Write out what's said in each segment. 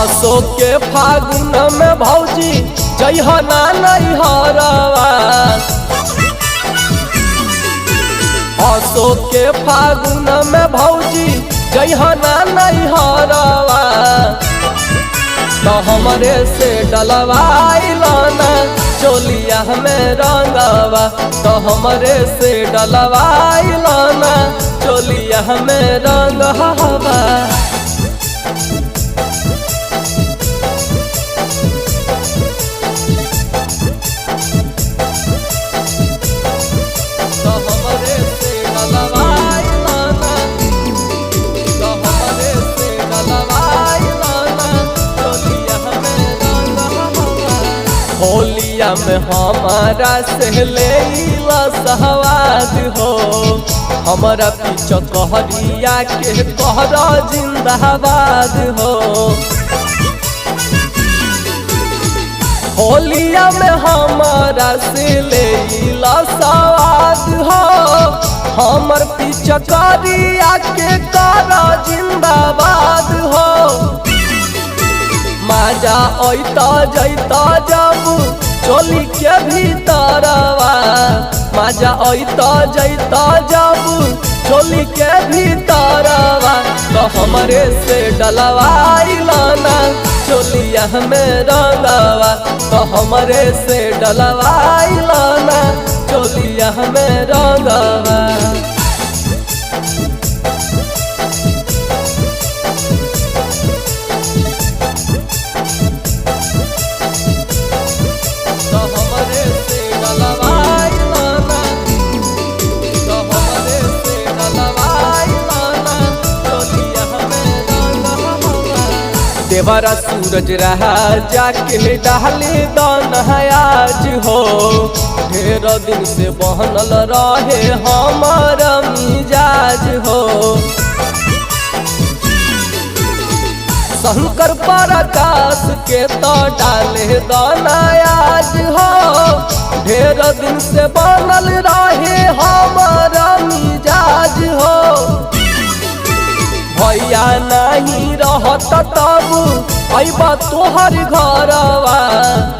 अशोक के फागुन में भौजी जइहना नैहरवा। अशोक के फागुन में भौजी जइहना नैहरवा। तो हमरे से डलवाइलना चोलिया में रंगवा। तो हमरे से डलवाइलना चोलिया में रंगवा। होलिया में हमारा से लेला सहवाद हो। हमारा पीछे कहरिया के कहरा जिंदाबाद हो। होलिया में हमारा से लेला सहवाद हो। हमर पीछे कहरिया के कहरा जिंदाबाद हो। माजा ओइता जैता जब चोली के भीतरवा। माजा ओइता जैता जब चोली के भीतरवा। तो हमरे से डलवाइलना चोलिया में रंगवा। तो हमरे से डलवाइलना चोलिया में रंगवा। देवरा सूरज रहा जाके डाले दनहाज हो। ढेर दिन से बहनल रहे हमारा मिजाज हो। शंकर प्रकाश के तो डाले दनहाज हो। ढेर दिन से बनल रहे हमारा मिजाज हो। भैया नहीं रहत तब अइबा तोहर घरवा।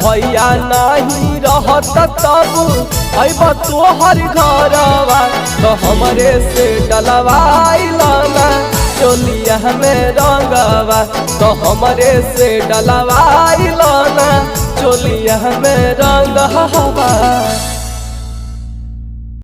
भैया नहीं रहत तब अइबा तोहर घरवा। तो हमरे से डलवाइलना चोलिया में रंगवा। तो हमरे से डलवाइलना चोलिया में रंगवा।